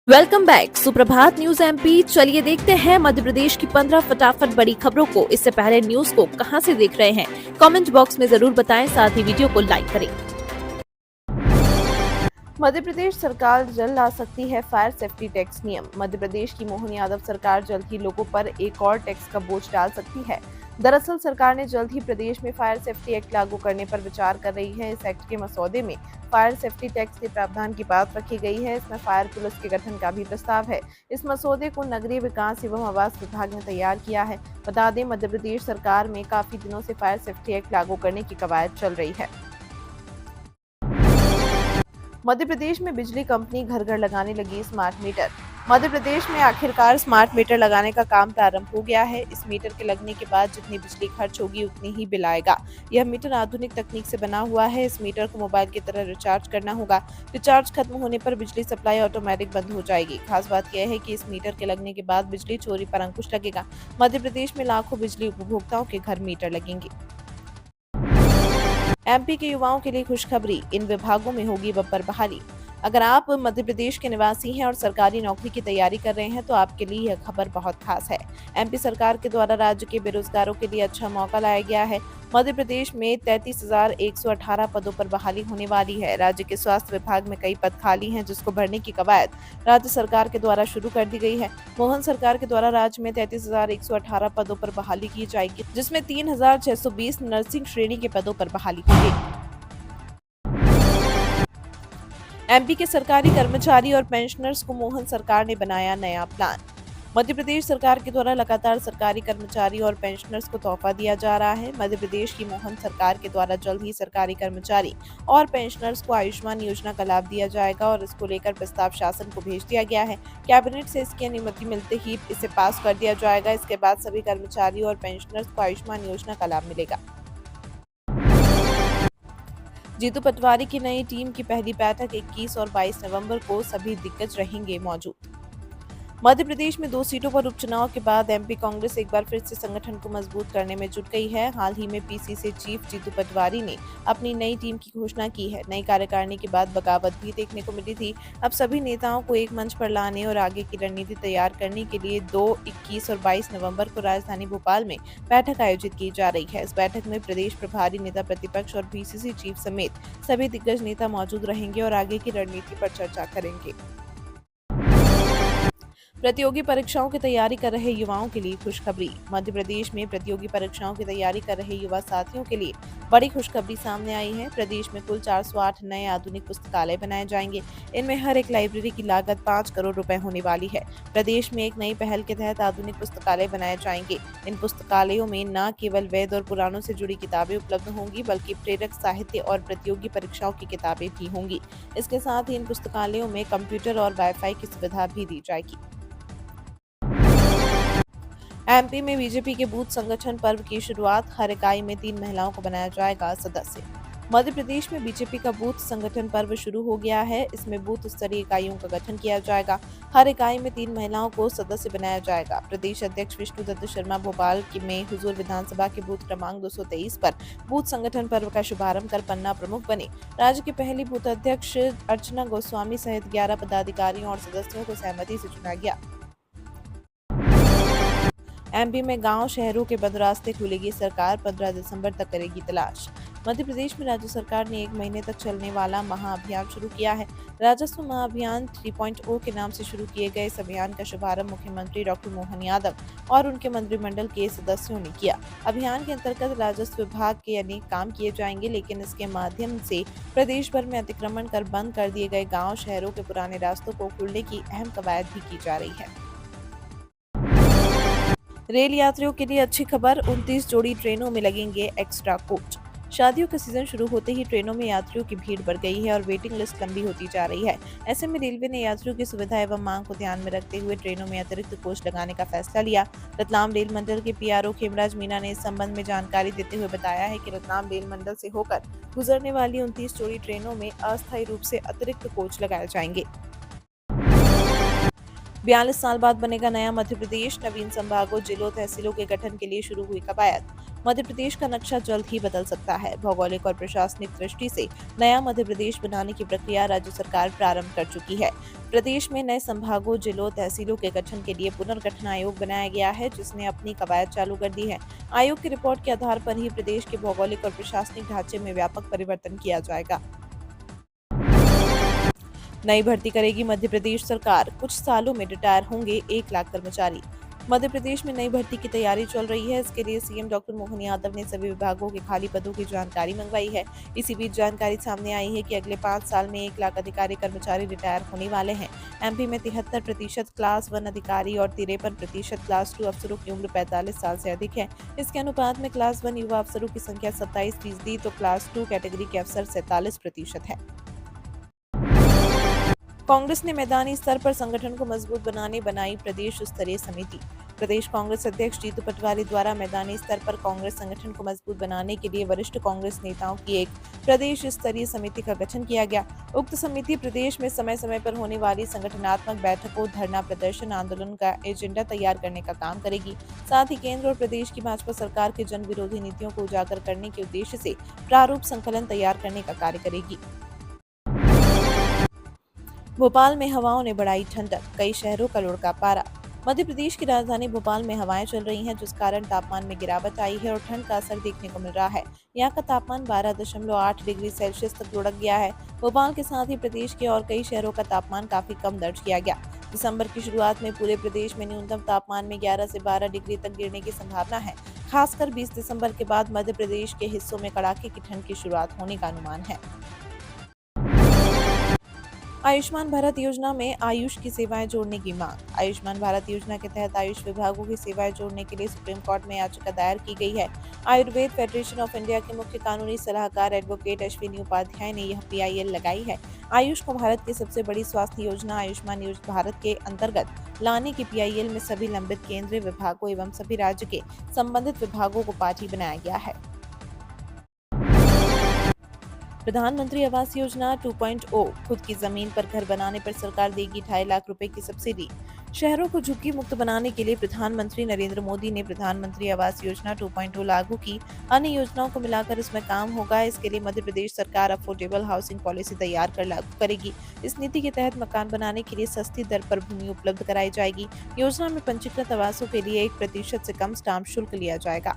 Welcome back सुप्रभात news MP. चलिए देखते हैं मध्य प्रदेश की 15 फटाफट बड़ी खबरों को। इससे पहले न्यूज को कहां से देख रहे हैं कमेंट बॉक्स में जरूर बताएं, साथ ही वीडियो को लाइक करें। मध्य प्रदेश सरकार जल्द ला सकती है फायर सेफ्टी टैक्स नियम। मध्य प्रदेश की मोहन यादव सरकार जल्द ही लोगों पर एक और टैक्स का बोझ डाल सकती है। दरअसल सरकार ने जल्द ही प्रदेश में फायर सेफ्टी एक्ट लागू करने पर विचार कर रही है। इस एक्ट के मसौदे में फायर सेफ्टी टैक्स के प्रावधान की बात रखी गई है। इसमें फायर पुलिस के गठन का भी प्रस्ताव है। इस मसौदे को नगरीय विकास एवं आवास विभाग ने तैयार किया है। बता दें, मध्य प्रदेश सरकार में काफी दिनों से फायर सेफ्टी एक्ट लागू करने की कवायद चल रही है। मध्य प्रदेश में बिजली कंपनी घर घर लगाने लगी स्मार्ट मीटर। मध्य प्रदेश में आखिरकार स्मार्ट मीटर लगाने का काम प्रारंभ हो गया है। इस मीटर के लगने के बाद जितनी बिजली खर्च होगी उतनी ही बिल आएगा। यह मीटर आधुनिक तकनीक से बना हुआ है। इस मीटर को मोबाइल की तरह रिचार्ज करना होगा। रिचार्ज खत्म होने पर बिजली सप्लाई ऑटोमेटिक बंद हो जाएगी। खास बात यह है कि इस मीटर के लगने के बाद बिजली चोरी पर अंकुश लगेगा। मध्य प्रदेश में लाखों बिजली उपभोक्ताओं के घर मीटर लगेंगे। एमपी के युवाओं के लिए खुशखबरी, इन विभागों में होगी बम्पर बहाली। अगर आप मध्य प्रदेश के निवासी हैं और सरकारी नौकरी की तैयारी कर रहे हैं तो आपके लिए यह खबर बहुत खास है। एमपी सरकार के द्वारा राज्य के बेरोजगारों के लिए अच्छा मौका लाया गया है। मध्य प्रदेश में 33,118 पदों पर बहाली होने वाली है। राज्य के स्वास्थ्य विभाग में कई पद खाली हैं, जिसको भरने की कवायद राज्य सरकार के द्वारा शुरू कर दी गई है। मोहन सरकार के द्वारा राज्य में 33,118 पदों पर बहाली की जाएगी, जिसमें 3,620 नर्सिंग श्रेणी के पदों पर बहाली होगी। एमपी के सरकारी कर्मचारी और पेंशनर्स को मोहन सरकार ने बनाया नया प्लान। मध्य प्रदेश सरकार के द्वारा लगातार सरकारी कर्मचारी और पेंशनर्स को तोहफा दिया जा रहा है। मध्य प्रदेश की मोहन सरकार के द्वारा जल्द ही सरकारी कर्मचारी और पेंशनर्स को आयुष्मान योजना का लाभ दिया जाएगा और इसको लेकर प्रस्ताव शासन को भेज दिया गया है। कैबिनेट से इसकी अनुमति मिलते ही इसे पास कर दिया जाएगा। इसके बाद सभी कर्मचारी और पेंशनर्स को आयुष्मान योजना का लाभ मिलेगा। जीतू पटवारी की नई टीम की पहली बैठक 21 और 22 नवंबर को सभी दिग्गज रहेंगे मौजूद। मध्य प्रदेश में 2 सीटों पर उपचुनाव के बाद एमपी कांग्रेस एक बार फिर से संगठन को मजबूत करने में जुट गई है। हाल ही में पीसीसी चीफ जीतू पटवारी ने अपनी नई टीम की घोषणा की है। नई कार्यकारिणी के बाद बगावत भी देखने को मिली थी। अब सभी नेताओं को एक मंच पर लाने और आगे की रणनीति तैयार करने के लिए 2, 21 और 22 नवंबर को राजधानी भोपाल में बैठक आयोजित की जा रही है। इस बैठक में प्रदेश प्रभारी नेता प्रतिपक्ष और पीसीसी चीफ समेत सभी दिग्गज नेता मौजूद रहेंगे और आगे की रणनीति पर चर्चा करेंगे। प्रतियोगी परीक्षाओं की तैयारी कर रहे युवाओं के लिए खुशखबरी। मध्य प्रदेश में प्रतियोगी परीक्षाओं की तैयारी कर रहे युवा साथियों के लिए बड़ी खुशखबरी सामने आई है। प्रदेश में कुल 408 नए आधुनिक पुस्तकालय बनाए जाएंगे। इनमें हर एक लाइब्रेरी की लागत 5 करोड़ रुपए होने वाली है। प्रदेश में एक नई पहल के तहत आधुनिक पुस्तकालय बनाए जाएंगे। इन पुस्तकालयों में न केवल वेद और पुराणों से जुड़ी किताबें उपलब्ध होंगी, बल्कि प्रेरक साहित्य और प्रतियोगी परीक्षाओं की किताबें भी होंगी। इसके साथ ही इन पुस्तकालयों में कंप्यूटर और वाईफाई की सुविधा भी दी जाएगी। एमपी में बीजेपी के बूथ संगठन पर्व की शुरुआत। हर इकाई में 3 महिलाओं को बनाया जाएगा सदस्य। मध्य प्रदेश में बीजेपी का बूथ संगठन पर्व शुरू हो गया है। इसमें बूथ स्तरीय इकाइयों का गठन किया जाएगा। हर इकाई में 3 महिलाओं को सदस्य बनाया जाएगा। प्रदेश अध्यक्ष विष्णुदत्त शर्मा भोपाल में हुजूर विधानसभा के बूथ क्रमांक 223 पर बूथ संगठन पर्व का शुभारंभ कर पन्ना प्रमुख बने। राज्य की पहली बूथ अध्यक्ष अर्चना गोस्वामी सहित 11 पदाधिकारियों और सदस्यों को सहमति से चुना गया। एमपी में गांव शहरों के बंद रास्ते खुलेगी सरकार, 15 दिसंबर तक करेगी तलाश। मध्य प्रदेश में राज्य सरकार ने 1 महीने तक चलने वाला महाअभियान शुरू किया है। राजस्व महाअभियान 3.0 के नाम से शुरू किए गए इस अभियान का शुभारंभ मुख्यमंत्री डॉक्टर मोहन यादव और उनके मंत्रिमंडल के सदस्यों ने किया। अभियान के अंतर्गत राजस्व विभाग के अनेक काम किए जाएंगे, लेकिन इसके माध्यम से प्रदेश भर में अतिक्रमण कर बंद कर दिए गए गाँव शहरों के पुराने रास्तों को खोलने की अहम कवायद भी की जा रही है। रेल यात्रियों के लिए अच्छी खबर, 29 जोड़ी ट्रेनों में लगेंगे एक्स्ट्रा कोच। शादियों का सीजन शुरू होते ही ट्रेनों में यात्रियों की भीड़ बढ़ गई है और वेटिंग लिस्ट लंबी होती जा रही है। ऐसे में रेलवे ने यात्रियों की सुविधा एवं मांग को ध्यान में रखते हुए ट्रेनों में अतिरिक्त कोच लगाने का फैसला लिया। रतलाम रेल मंडल के पीआरओ खेमराज मीणा ने इस संबंध में जानकारी देते हुए बताया है कि रतलाम रेल मंडल से होकर गुजरने वाली 29 जोड़ी ट्रेनों में अस्थायी रूप से अतिरिक्त कोच लगाए जाएंगे। 42 साल बाद बनेगा नया मध्य प्रदेश। नवीन संभागों, जिलों, तहसीलों के गठन के लिए शुरू हुई कवायद। मध्य प्रदेश का नक्शा जल्द ही बदल सकता है। भौगोलिक और प्रशासनिक दृष्टि से नया मध्य प्रदेश बनाने की प्रक्रिया राज्य सरकार प्रारंभ कर चुकी है। प्रदेश में नए संभागों, जिलों, तहसीलों के गठन के लिए पुनर्गठन आयोग बनाया गया है, जिसने अपनी कवायद चालू कर दी है। आयोग की रिपोर्ट के आधार पर ही प्रदेश के भौगोलिक और प्रशासनिक ढांचे में व्यापक परिवर्तन किया जाएगा। नई भर्ती करेगी मध्य प्रदेश सरकार, कुछ सालों में रिटायर होंगे 1 लाख कर्मचारी। मध्य प्रदेश में नई भर्ती की तैयारी चल रही है। इसके लिए सीएम डॉक्टर मोहन यादव ने सभी विभागों के खाली पदों की जानकारी मंगवाई है। इसी बीच जानकारी सामने आई है कि अगले 5 साल में 1 लाख अधिकारी कर्मचारी रिटायर होने वाले हैं। एमपी में 73% क्लास 1 अधिकारी और 53% क्लास 2 अफसरों की उम्र 45 साल से अधिक है। इसके अनुपात में क्लास 1 युवा अफसरों की संख्या 27%, तो क्लास 2 कैटेगरी के अफसर 47% है। कांग्रेस ने मैदानी स्तर पर संगठन को मजबूत बनाने बनाई प्रदेश स्तरीय समिति। प्रदेश कांग्रेस अध्यक्ष जीतू पटवारी द्वारा मैदानी स्तर पर कांग्रेस संगठन को मजबूत बनाने के लिए वरिष्ठ कांग्रेस नेताओं की एक प्रदेश स्तरीय समिति का गठन किया गया। उक्त समिति प्रदेश में समय समय पर होने वाली संगठनात्मक बैठकों, धरना प्रदर्शन, आंदोलन का एजेंडा तैयार करने का काम करेगी। साथ ही केंद्र और प्रदेश की भाजपा सरकार के जन विरोधी नीतियों को उजागर करने के उद्देश्य से प्रारूप संकलन तैयार करने का कार्य करेगी। भोपाल में हवाओं ने बढ़ाई ठंडक, कई शहरों का लुढ़का पारा। मध्य प्रदेश की राजधानी भोपाल में हवाएं चल रही हैं, जिस कारण तापमान में गिरावट आई है और ठंड का असर देखने को मिल रहा है। यहाँ का तापमान 12.8 डिग्री सेल्सियस तक लुढ़क गया है। भोपाल के साथ ही प्रदेश के और कई शहरों का तापमान काफी कम दर्ज किया गया। दिसंबर की शुरुआत में पूरे प्रदेश में न्यूनतम तापमान में 11 से 12 डिग्री तक गिरने की संभावना है। खासकर 20 दिसंबर के बाद मध्य प्रदेश के हिस्सों में कड़ाके की ठंड की शुरुआत होने का अनुमान है। आयुष्मान भारत योजना में आयुष की सेवाएं जोड़ने की मांग। आयुष्मान भारत योजना के तहत आयुष विभागों की सेवाएं जोड़ने के लिए सुप्रीम कोर्ट में याचिका दायर की गई है। आयुर्वेद फेडरेशन ऑफ इंडिया के मुख्य कानूनी सलाहकार एडवोकेट अश्विनी उपाध्याय ने यह पीआईएल लगाई है। आयुष को भारत की सबसे बड़ी स्वास्थ्य योजना आयुष्मान योजना भारत के अंतर्गत लाने की पीआईएल में सभी लंबित केंद्रीय विभागों एवं सभी राज्य के संबंधित विभागों को पार्टी बनाया गया है। प्रधानमंत्री आवास योजना 2.0, खुद की जमीन पर घर बनाने पर सरकार देगी 2.5 लाख रुपए की सब्सिडी। शहरों को झुग्गी मुक्त बनाने के लिए प्रधानमंत्री नरेंद्र मोदी ने प्रधानमंत्री आवास योजना 2.0 लागू की। अन्य योजनाओं को मिलाकर इसमें काम होगा। इसके लिए मध्य प्रदेश सरकार अफोर्डेबल हाउसिंग पॉलिसी तैयार कर लागू करेगी। इस नीति के तहत मकान बनाने के लिए सस्ती दर पर भूमि उपलब्ध कराई जाएगी। योजना में पंजीकृत आवासों के लिए 1% से कम स्टाम्प शुल्क लिया जाएगा।